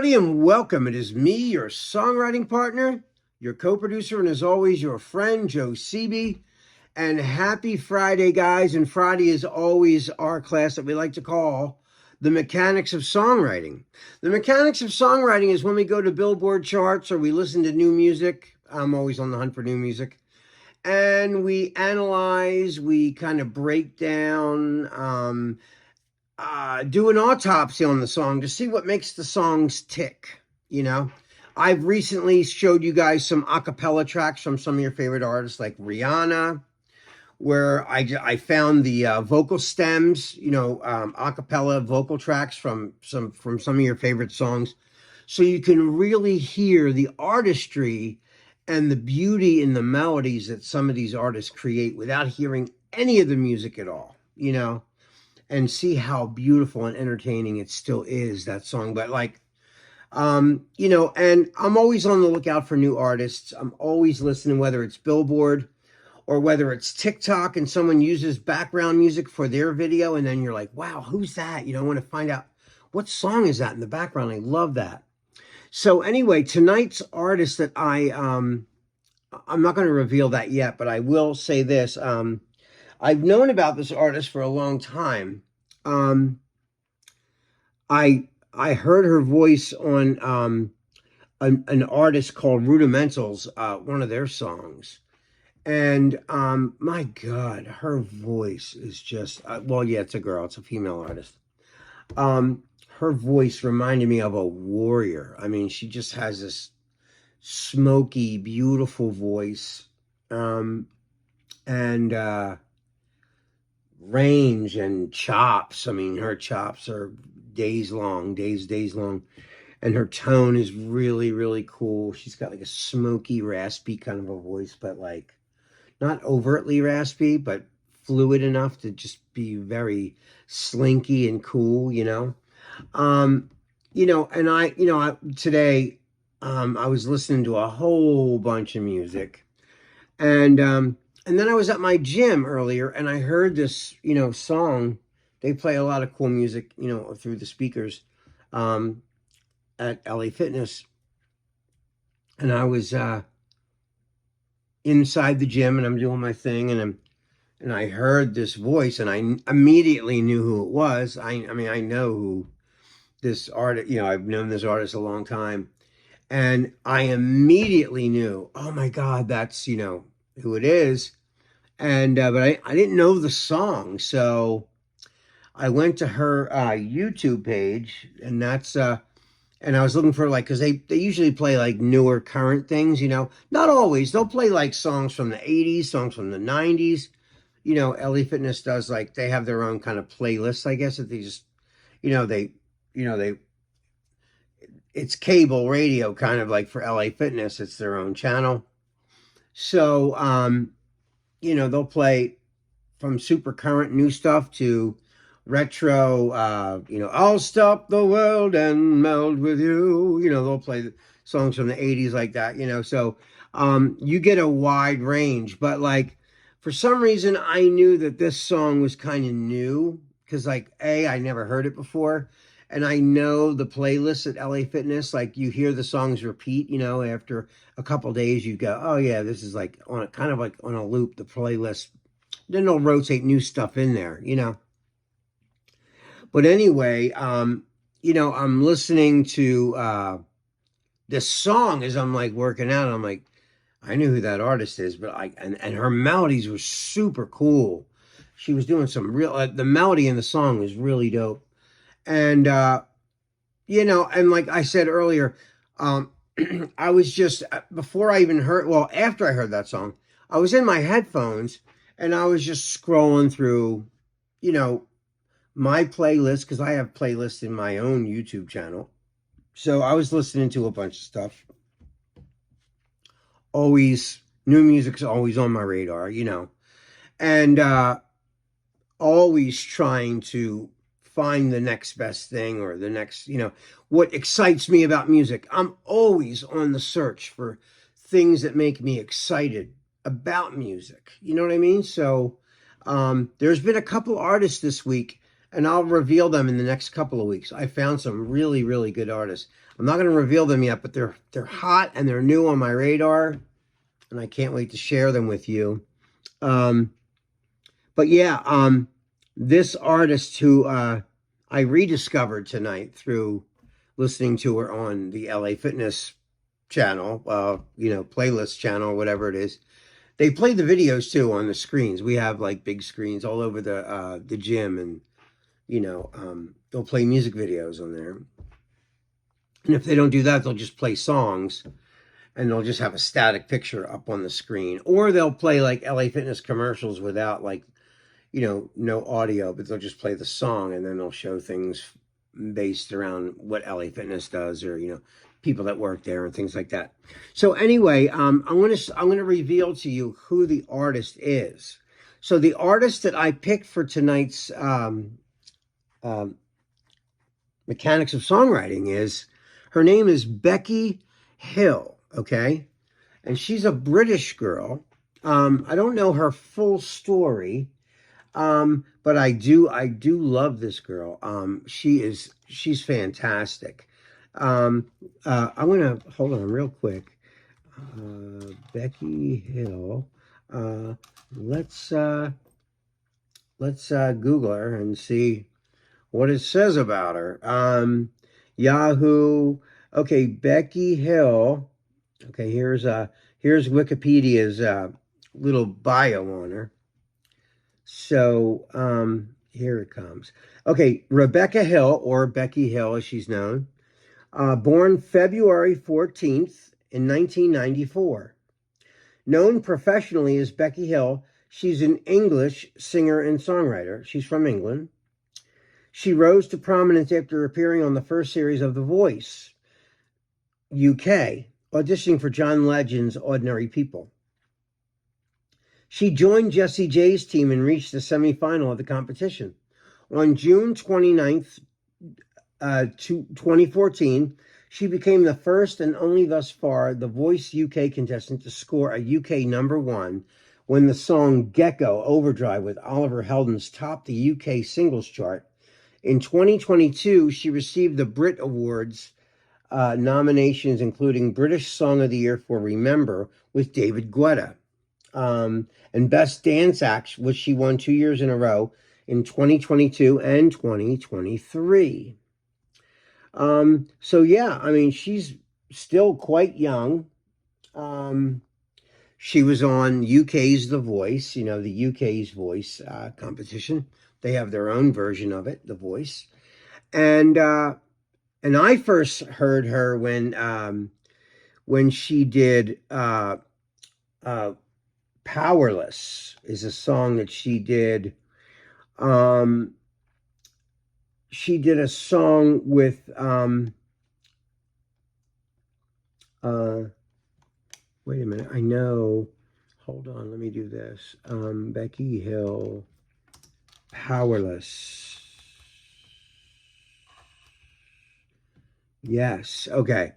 everybody, and welcome. It is me, your songwriting partner, your co-producer, and as always, your friend, Joe Seeby. And happy Friday, guys. And Friday is always our class that we like to call the mechanics of songwriting. The mechanics of songwriting is when we go to Billboard charts or we listen to new music. I'm always on the hunt for new music. And we analyze, we kind of break down, do an autopsy on the song to see what makes the songs tick. I've recently showed you guys some a cappella tracks from some of your favorite artists like Rihanna, where I found the vocal stems, a cappella vocal tracks from some of your favorite songs, so you can really hear the artistry and the beauty in the melodies that some of these artists create without hearing any of the music at all, and see how beautiful and entertaining it still is, that song. But and I'm always on the lookout for new artists. I'm always listening, whether it's Billboard or whether it's TikTok and someone uses background music for their video. And then you're like, wow, who's that? I want to find out what song is that in the background. I love that. So anyway, tonight's artist that I'm not going to reveal that yet, but I will say this. I've known about this artist for a long time. I heard her voice on an artist called Rudimentals, one of their songs, and my God, her voice is just well, yeah, it's a girl, it's a female artist. Her voice reminded me of a warrior. I mean, she just has this smoky, beautiful voice, and range and chops. I mean, her chops are days long, and her tone is really, really cool. She's got like a smoky, raspy kind of a voice, but like not overtly raspy, but fluid enough to just be very slinky and cool, today I was listening to a whole bunch of music, and then I was at my gym earlier and I heard this, song. They play a lot of cool music, through the speakers at LA Fitness. And I was inside the gym and I'm doing my thing, and I heard this voice and I immediately knew who it was. I mean, I know who this artist, I've known this artist a long time. And I immediately knew, oh my God, that's, who it is. And but I didn't know the song, so I went to her YouTube page, and that's and I was looking for, like, because they usually play like newer current things, not always. They'll play like songs from the 80s, songs from the 90s. LA Fitness does, like, they have their own kind of playlists, I guess, that they just, they it's cable radio, kind of like for LA Fitness, it's their own channel. So they'll play from super current new stuff to retro, I'll stop the world and meld with you. They'll play songs from the 80s like that, so you get a wide range. But like, for some reason, I knew that this song was kind of new because, like, I never heard it before. And I know the playlist at LA Fitness, like, you hear the songs repeat, after a couple days, you go, oh yeah, this is like on a kind of like on a loop, the playlist. Then they'll rotate new stuff in there, But anyway, I'm listening to this song as I'm like working out. I'm like, I knew who that artist is, but and her melodies were super cool. She was doing some real, the melody in the song was really dope. And, and like I said earlier, I was just, before I even heard, well, after I heard that song, I was in my headphones and I was just scrolling through, my playlist, because I have playlists in my own YouTube channel. So I was listening to a bunch of stuff. Always, new music's always on my radar, and always trying to find the next best thing, or the next, what excites me about music. I'm always on the search for things that make me excited about music. You know what I mean? So there's been a couple artists this week and I'll reveal them in the next couple of weeks. I found some really, really good artists. I'm not going to reveal them yet, but they're hot and they're new on my radar, and I can't wait to share them with you. But yeah, this artist who I rediscovered tonight through listening to her on the LA Fitness channel, playlist channel, whatever it is. They play the videos too on the screens. We have like big screens all over the gym, and they'll play music videos on there. And if they don't do that, they'll just play songs, and they'll just have a static picture up on the screen, or they'll play like LA Fitness commercials without no audio, but they'll just play the song, and then they'll show things based around what LA Fitness does, or people that work there and things like that. So anyway, I'm gonna reveal to you who the artist is. So the artist that I picked for tonight's Mechanics of Songwriting her name is Becky Hill. Okay, and she's a British girl. I don't know her full story. But I do love this girl. She's fantastic. I'm gonna hold on real quick. Becky Hill. Let's Google her and see what it says about her. Yahoo. Okay, Becky Hill. Okay, here's Wikipedia's little bio on her. So here it comes. Okay, Rebecca Hill, or Becky Hill as she's known, born February 14th in 1994. Known professionally as Becky Hill, she's an English singer and songwriter. She's from England. She rose to prominence after appearing on the first series of The Voice UK, auditioning for John Legend's Ordinary People. She joined Jessie J's team and reached the semifinal of the competition. On June 29th, 2014, she became the first and only thus far The Voice UK contestant to score a UK #1 when the song Gecko Overdrive with Oliver Heldens topped the UK singles chart. In 2022, she received the Brit Awards nominations, including British Song of the Year for Remember with David Guetta. And Best Dance Act, which she won 2 years in a row in 2022 and 2023. So yeah, I mean, she's still quite young. She was on UK's The Voice, the UK's Voice competition. They have their own version of it, The Voice. And I first heard her when she did Powerless is a song that she did. She did a song with wait a minute, I know. Hold on, let me do this. Becky Hill, Powerless. Yes, okay.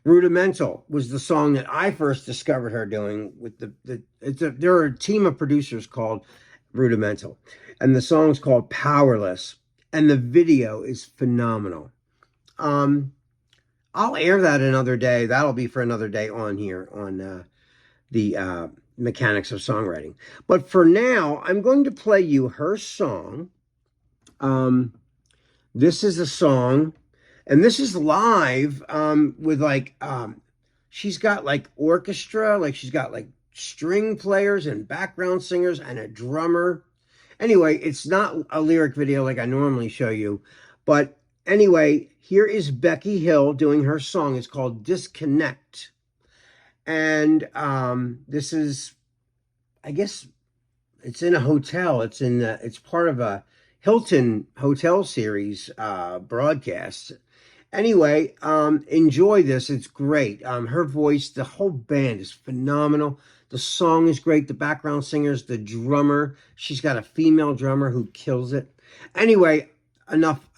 Rudimental was the song that I first discovered her doing with there are a team of producers called Rudimental, and the song's called Powerless, and the video is phenomenal. I'll air that another day. That'll be for another day on here on the Mechanics of Songwriting. But for now, I'm going to play you her song. This is a song, and this is live with she's got like orchestra, like she's got like string players and background singers and a drummer. Anyway, it's not a lyric video like I normally show you. But anyway, here is Becky Hill doing her song. It's called Disconnect. And this is, I guess, it's in a hotel. It's part of a Hilton Hotel series broadcast. Anyway, enjoy this. It's great. Her voice, the whole band is phenomenal. The song is great. The background singers, the drummer. She's got a female drummer who kills it. Anyway, enough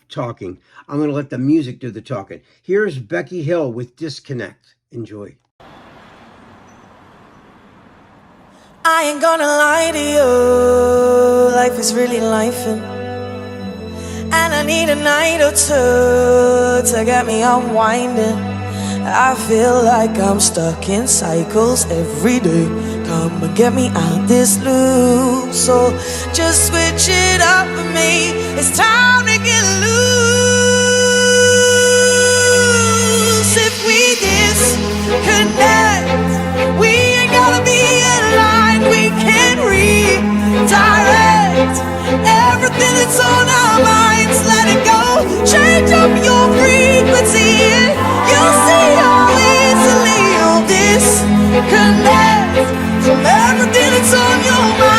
talking. I'm going to let the music do the talking. Here's Becky Hill with Disconnect. Enjoy. I ain't gonna lie to you life is really lifing, and I need a night or two to get me unwinding. I feel like I'm stuck in cycles every day. Come and get me out this loop. So just switch it up for me. It's time to get loose. If we disconnect, we ain't gotta be aligned. We can redirect everything that's on our minds. Let it go. Change up your frequency, and you'll see how easily you'll disconnect from everything that's on your mind.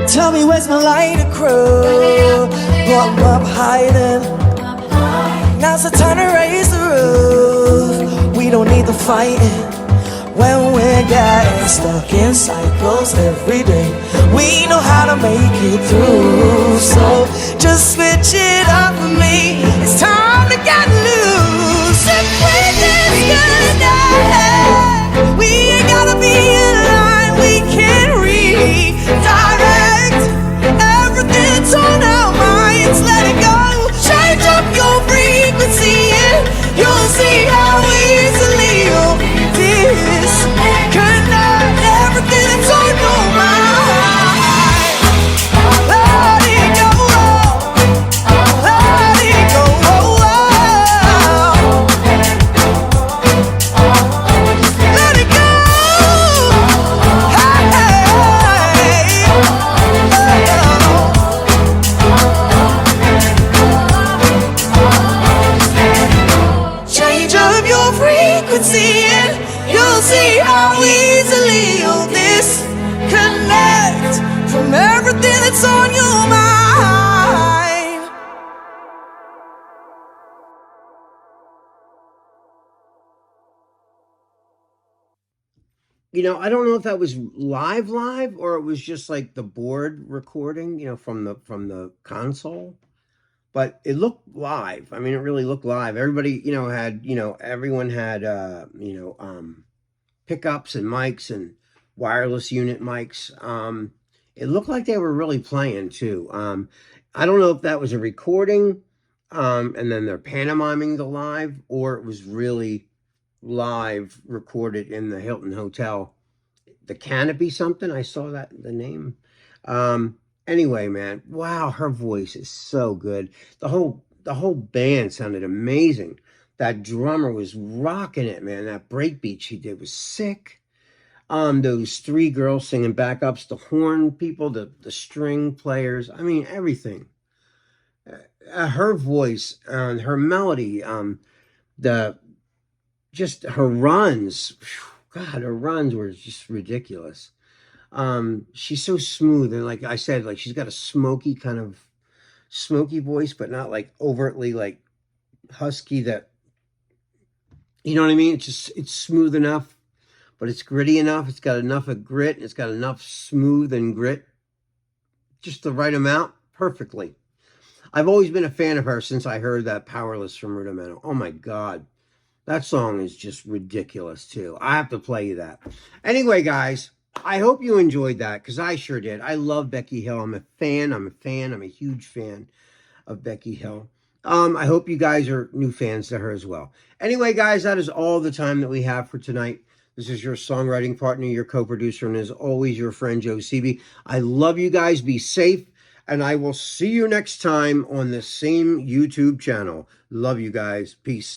Tell me where's my lighter crew? What I'm up hiding. Now's the time to raise the roof. We don't need the fighting when we're getting stuck in cycles every day. We know how to make it through. So just switch it up for me. It's time to get loose. If we disconnect, we ain't gotta be in line. We can redirect everything that's on our minds. Let it go. Change up your frequency, and you'll see how easily you'll disconnect everything that's on your mind. Let it go. Let it go. Let it go. Change up your frequency, and you'll see how easily you'll disconnect from everything that's on your mind. You know, I don't know if that was live or it was just like the board recording, you know, from the console. But it looked live. I mean, it really looked live. Everybody, you know, everyone had pickups and mics and wireless unit mics. It looked like they were really playing too. I don't know if that was a recording, and then they're pantomiming the live, or it was really live recorded in the Hilton Hotel. The Canopy something. I saw that, the name. Anyway, man, wow, her voice is so good. The whole band sounded amazing. That drummer was rocking it, man. That breakbeat she did was sick. Those three girls singing backups, the horn people, the string players. I mean, everything. Her voice, her melody, just her runs. God, her runs were just ridiculous. She's so smooth, and like I said, like she's got a smoky voice, but not like overtly like husky. That, you know what I mean? It's smooth enough, but it's gritty enough. It's got enough of grit. It's got enough smooth and grit, just the right amount, perfectly. I've always been a fan of her since I heard that Powerless from Rudimento. Oh my God. That song is just ridiculous too. I have to play you that. Anyway, guys, I hope you enjoyed that, because I sure did. I love Becky Hill. I'm a fan. I'm a huge fan of Becky Hill. I hope you guys are new fans to her as well. Anyway, guys, that is all the time that we have for tonight. This is your songwriting partner, your co-producer, and as always, your friend, Joe Seavey. I love you guys. Be safe, and I will see you next time on the same YouTube channel. Love you guys. Peace.